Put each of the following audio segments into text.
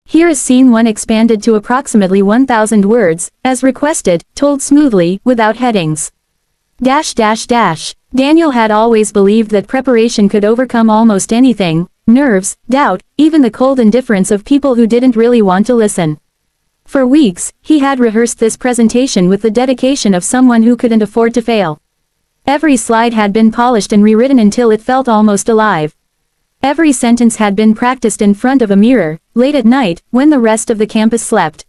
Here is scene 1 expanded to approximately 1,000 words, as requested, told smoothly, without headings. Daniel had always believed that preparation could overcome almost anything, nerves, doubt, even the cold indifference of people who didn't really want to listen. For weeks, he had rehearsed this presentation with the dedication of someone who couldn't afford to fail. Every slide had been polished and rewritten until it felt almost alive. Every sentence had been practiced in front of a mirror, late at night, when the rest of the campus slept.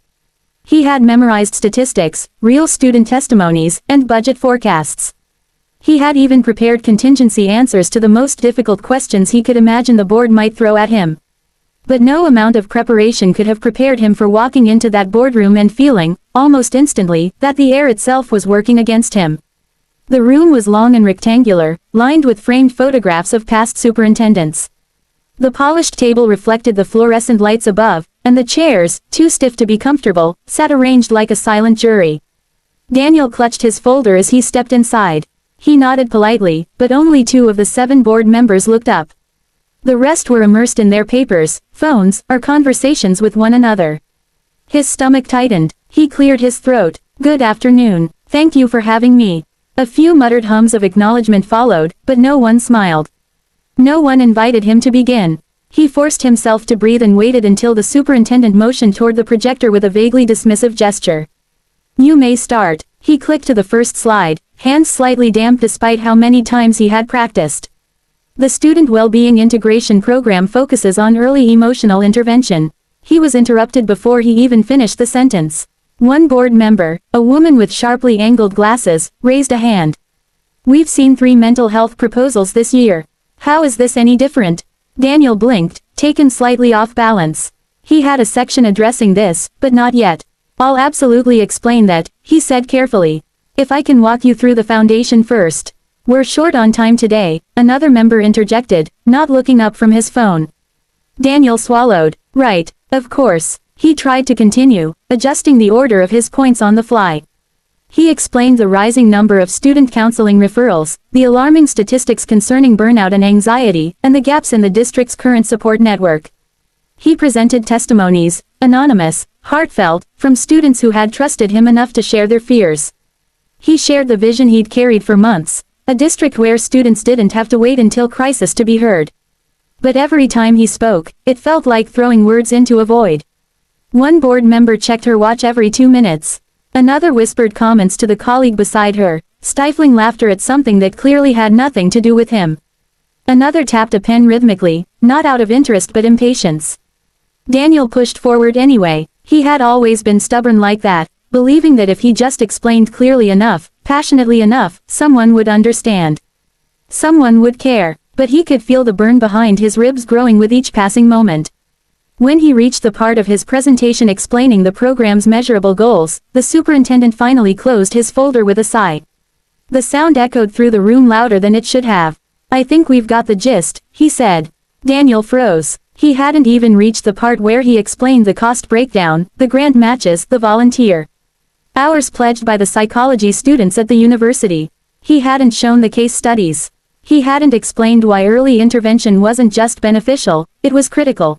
He had memorized statistics, real student testimonies, and budget forecasts. He had even prepared contingency answers to the most difficult questions he could imagine the board might throw at him. But no amount of preparation could have prepared him for walking into that boardroom and feeling, almost instantly, that the air itself was working against him. The room was long and rectangular, lined with framed photographs of past superintendents. The polished table reflected the fluorescent lights above, and the chairs, too stiff to be comfortable, sat arranged like a silent jury. Daniel clutched his folder as he stepped inside. He nodded politely, but only 2 of the 7 board members looked up. The rest were immersed in their papers, phones, or conversations with one another. His stomach tightened. He cleared his throat. "Good afternoon. Thank you for having me." A few muttered hums of acknowledgement followed, but no one smiled. No one invited him to begin. He forced himself to breathe and waited until the superintendent motioned toward the projector with a vaguely dismissive gesture. "You may start." He clicked to the first slide, hands slightly damp despite how many times he had practiced. The Student Well-Being Integration Program focuses on early emotional intervention. He was interrupted before he even finished the sentence. One board member, a woman with sharply angled glasses, raised a hand. "We've seen 3 mental health proposals this year. How is this any different?" Daniel blinked, taken slightly off balance. He had a section addressing this, but not yet. "I'll absolutely explain that," he said carefully. "If I can walk you through the foundation first." "We're short on time today," another member interjected, not looking up from his phone. Daniel swallowed. "Right, of course." He tried to continue, adjusting the order of his points on the fly. He explained the rising number of student counseling referrals, the alarming statistics concerning burnout and anxiety, and the gaps in the district's current support network. He presented testimonies, anonymous, heartfelt, from students who had trusted him enough to share their fears. He shared the vision he'd carried for months, a district where students didn't have to wait until crisis to be heard. But every time he spoke, it felt like throwing words into a void. One board member checked her watch every 2 minutes. Another whispered comments to the colleague beside her, stifling laughter at something that clearly had nothing to do with him. Another tapped a pen rhythmically, not out of interest but impatience. Daniel pushed forward anyway. He had always been stubborn like that, believing that if he just explained clearly enough, passionately enough, someone would understand. Someone would care, but he could feel the burn behind his ribs growing with each passing moment. When he reached the part of his presentation explaining the program's measurable goals, the superintendent finally closed his folder with a sigh. The sound echoed through the room louder than it should have. "I think we've got the gist," he said. Daniel froze. He hadn't even reached the part where he explained the cost breakdown, the grant matches, the volunteer hours pledged by the psychology students at the university. He hadn't shown the case studies. He hadn't explained why early intervention wasn't just beneficial, it was critical.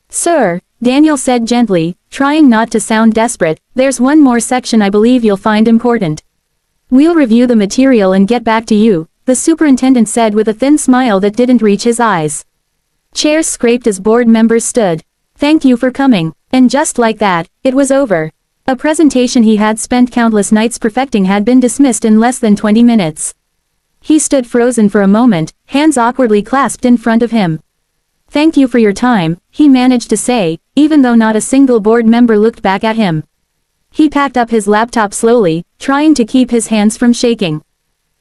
"Sir," Daniel said gently, trying not to sound desperate, "there's one more section I believe you'll find important. We'll review the material and get back to you," the superintendent said with a thin smile that didn't reach his eyes. Chairs scraped as board members stood. "Thank you for coming." And just like that, it was over. A presentation he had spent countless nights perfecting had been dismissed in less than 20 minutes. He stood frozen for a moment, hands awkwardly clasped in front of him. "Thank you for your time," he managed to say, even though not a single board member looked back at him. He packed up his laptop slowly, trying to keep his hands from shaking.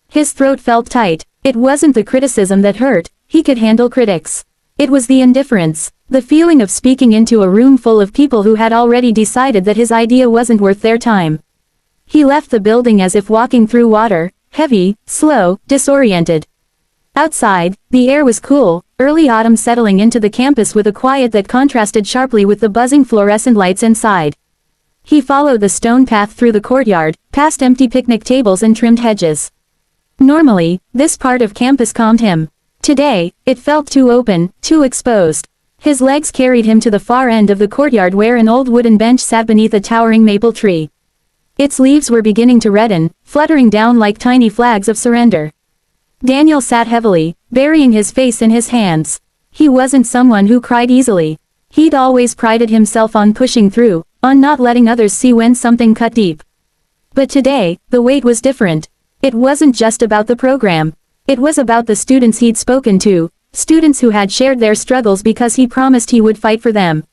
His throat felt tight. It wasn't the criticism that hurt, he could handle critics. It was the indifference, the feeling of speaking into a room full of people who had already decided that his idea wasn't worth their time. He left the building as if walking through water, heavy, slow, disoriented. Outside, the air was cool, early autumn settling into the campus with a quiet that contrasted sharply with the buzzing fluorescent lights inside. He followed the stone path through the courtyard, past empty picnic tables and trimmed hedges. Normally, this part of campus calmed him. Today, it felt too open, too exposed. His legs carried him to the far end of the courtyard where an old wooden bench sat beneath a towering maple tree. Its leaves were beginning to redden, fluttering down like tiny flags of surrender. Daniel sat heavily, burying his face in his hands. He wasn't someone who cried easily. He'd always prided himself on pushing through, on not letting others see when something cut deep. But today, the weight was different. It wasn't just about the program. It was about the students he'd spoken to, students who had shared their struggles because he promised he would fight for them.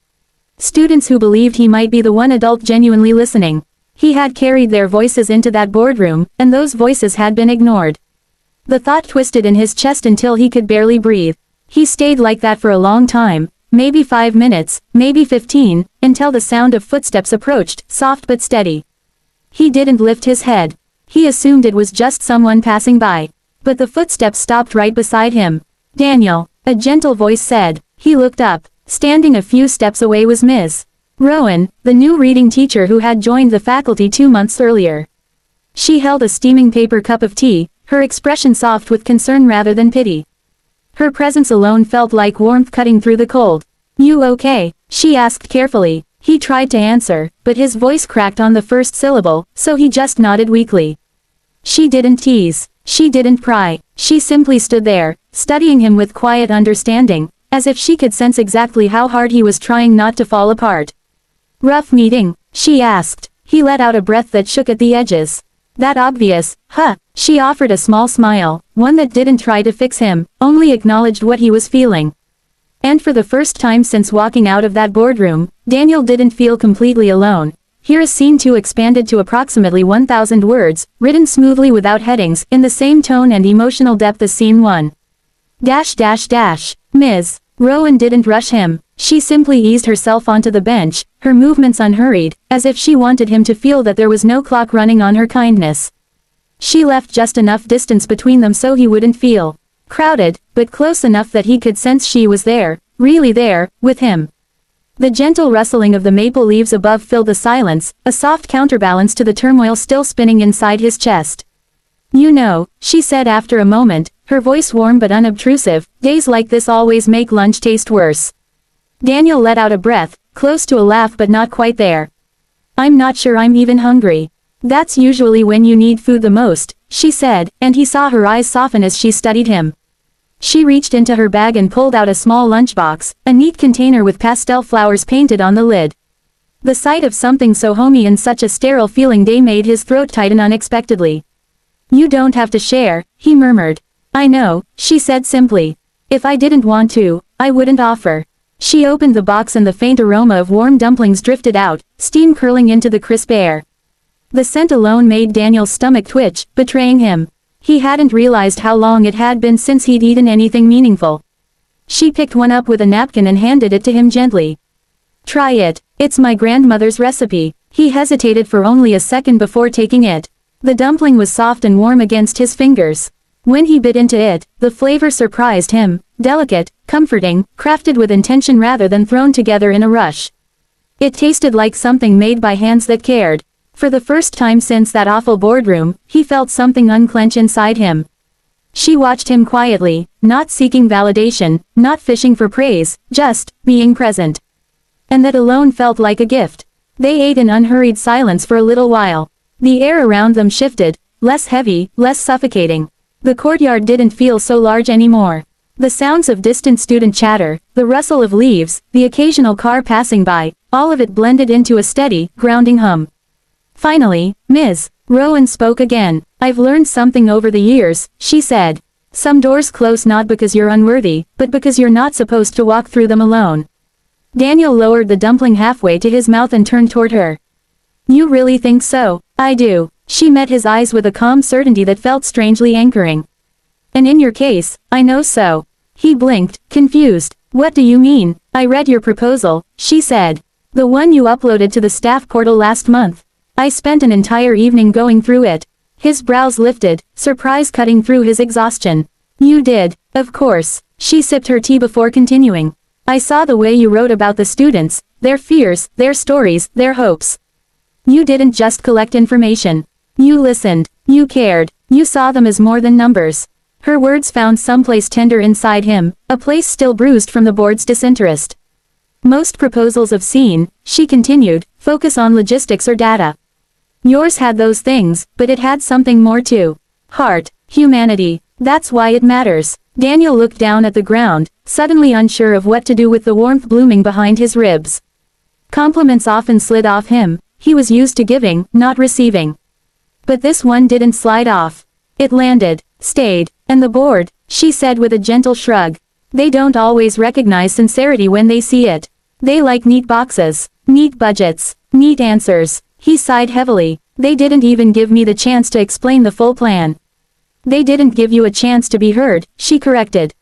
Students who believed he might be the one adult genuinely listening. He had carried their voices into that boardroom, and those voices had been ignored. The thought twisted in his chest until he could barely breathe. He stayed like that for a long time, maybe 5 minutes, maybe 15, until the sound of footsteps approached, soft but steady. He didn't lift his head. He assumed it was just someone passing by. But the footsteps stopped right beside him. "Daniel," a gentle voice said. He looked up. Standing a few steps away was Ms. Rowan, the new reading teacher who had joined the faculty 2 months earlier. She held a steaming paper cup of tea, her expression soft with concern rather than pity. Her presence alone felt like warmth cutting through the cold. "You okay?" she asked carefully. He tried to answer, but his voice cracked on the first syllable, so he just nodded weakly. She didn't tease. She didn't pry. She simply stood there, studying him with quiet understanding, as if she could sense exactly how hard he was trying not to fall apart. "Rough meeting?" she asked. He let out a breath that shook at the edges. "That obvious, huh?" She offered a small smile, one that didn't try to fix him, only acknowledged what he was feeling. And for the first time since walking out of that boardroom, Daniel didn't feel completely alone. Here is Scene 2 expanded to approximately 1,000 words, written smoothly without headings, in the same tone and emotional depth as Scene 1. Ms. Rowan didn't rush him. She simply eased herself onto the bench, her movements unhurried, as if she wanted him to feel that there was no clock running on her kindness. She left just enough distance between them so he wouldn't feel crowded, but close enough that he could sense she was there, really there, with him. The gentle rustling of the maple leaves above filled the silence, a soft counterbalance to the turmoil still spinning inside his chest. "You know," she said after a moment, her voice warm but unobtrusive, "days like this always make lunch taste worse." Daniel let out a breath, close to a laugh but not quite there. "I'm not sure I'm even hungry." "That's usually when you need food the most," she said, and he saw her eyes soften as she studied him. She reached into her bag and pulled out a small lunchbox, a neat container with pastel flowers painted on the lid. The sight of something so homey in such a sterile feeling day made his throat tighten unexpectedly. "You don't have to share," he murmured. "I know," she said simply. "If I didn't want to, I wouldn't offer." She opened the box and the faint aroma of warm dumplings drifted out, steam curling into the crisp air. The scent alone made Daniel's stomach twitch, betraying him. He hadn't realized how long it had been since he'd eaten anything meaningful. She picked one up with a napkin and handed it to him gently. "Try it. It's my grandmother's recipe." He hesitated for only a second before taking it. The dumpling was soft and warm against his fingers. When he bit into it, the flavor surprised him, delicate, comforting, crafted with intention rather than thrown together in a rush. It tasted like something made by hands that cared. For the first time since that awful boardroom, he felt something unclench inside him. She watched him quietly, not seeking validation, not fishing for praise, just being present. And that alone felt like a gift. They ate in unhurried silence for a little while. The air around them shifted, less heavy, less suffocating. The courtyard didn't feel so large anymore. The sounds of distant student chatter, the rustle of leaves, the occasional car passing by, all of it blended into a steady, grounding hum. Finally, Ms. Rowan spoke again. "I've learned something over the years," she said. "Some doors close not because you're unworthy, but because you're not supposed to walk through them alone." Daniel lowered the dumpling halfway to his mouth and turned toward her. "You really think so?" "I do." She met his eyes with a calm certainty that felt strangely anchoring. "And in your case, I know so." He blinked, confused. "What do you mean?" "I read your proposal," she said. "The one you uploaded to the staff portal last month. I spent an entire evening going through it." His brows lifted, surprise cutting through his exhaustion. "You did, of course." She sipped her tea before continuing. "I saw the way you wrote about the students, their fears, their stories, their hopes. You didn't just collect information. You listened. You cared. You saw them as more than numbers." Her words found someplace tender inside him, a place still bruised from the board's disinterest. Most proposals I've seen, she continued, focus on logistics or data. Yours had those things, but it had something more too. Heart, humanity, that's why it matters. Daniel looked down at the ground, suddenly unsure of what to do with the warmth blooming behind his ribs. Compliments often slid off him, he was used to giving, not receiving. But this one didn't slide off. It landed, stayed, and the board, she said with a gentle shrug. They don't always recognize sincerity when they see it. They like neat boxes, neat budgets, neat answers. He sighed heavily. They didn't even give me the chance to explain the full plan. They didn't give you a chance to be heard, she corrected.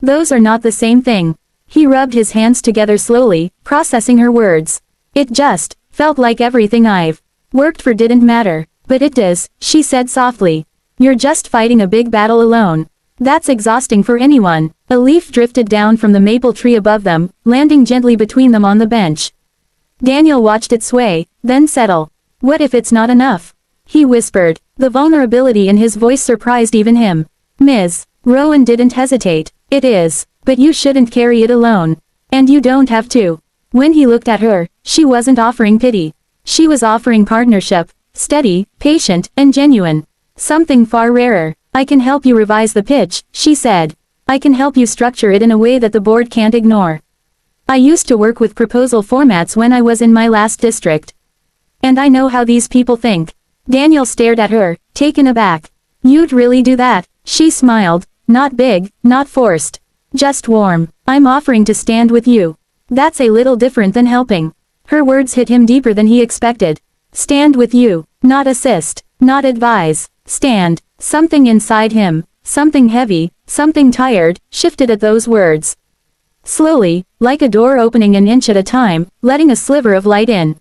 Those are not the same thing. He rubbed his hands together slowly, processing her words. It just felt like everything I've worked for didn't matter. But it does, she said softly. You're just fighting a big battle alone. That's exhausting for anyone. A leaf drifted down from the maple tree above them, landing gently between them on the bench. Daniel watched it sway, then settle. What if it's not enough? He whispered. The vulnerability in his voice surprised even him. Ms. Rowan didn't hesitate. It is. But you shouldn't carry it alone. And you don't have to. When he looked at her, she wasn't offering pity. She was offering partnership. Steady, patient, and genuine. Something far rarer. I can help you revise the pitch, she said. I can help you structure it in a way that the board can't ignore. I used to work with proposal formats when I was in my last district. And I know how these people think. Daniel stared at her, taken aback. You'd really do that? She smiled. Not big, not forced. Just warm. I'm offering to stand with you. That's a little different than helping. Her words hit him deeper than he expected. Stand with you. Not assist. Not advise. Stand. Something inside him, something heavy, something tired, shifted at those words. Slowly, like a door opening an inch at a time, letting a sliver of light in.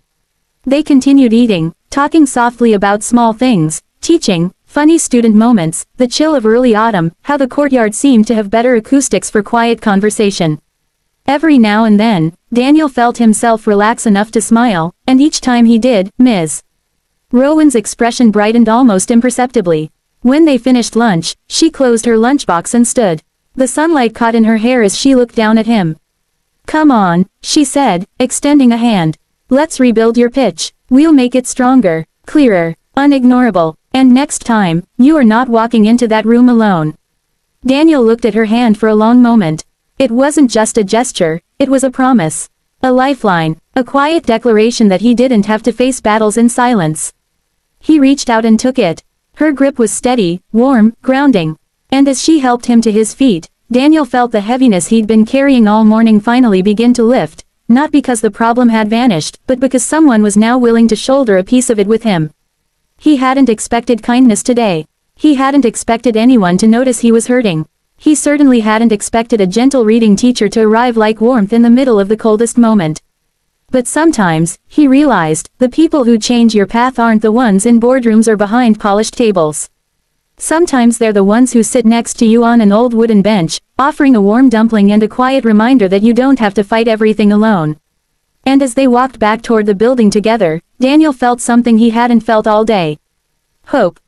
They continued eating, talking softly about small things, teaching, funny student moments, the chill of early autumn, how the courtyard seemed to have better acoustics for quiet conversation. Every now and then, Daniel felt himself relax enough to smile, and each time he did, Ms. Rowan's expression brightened almost imperceptibly. When they finished lunch, she closed her lunchbox and stood. The sunlight caught in her hair as she looked down at him. Come on, she said, extending a hand. Let's rebuild your pitch. We'll make it stronger, clearer, unignorable, and next time, you are not walking into that room alone. Daniel looked at her hand for a long moment. It wasn't just a gesture, it was a promise. A lifeline, a quiet declaration that he didn't have to face battles in silence. He reached out and took it. Her grip was steady, warm, grounding. And as she helped him to his feet, Daniel felt the heaviness he'd been carrying all morning finally begin to lift, not because the problem had vanished, but because someone was now willing to shoulder a piece of it with him. He hadn't expected kindness today. He hadn't expected anyone to notice he was hurting. He certainly hadn't expected a gentle reading teacher to arrive like warmth in the middle of the coldest moment. But sometimes, he realized, the people who change your path aren't the ones in boardrooms or behind polished tables. Sometimes they're the ones who sit next to you on an old wooden bench, offering a warm dumpling and a quiet reminder that you don't have to fight everything alone. And as they walked back toward the building together, Daniel felt something he hadn't felt all day. Hope.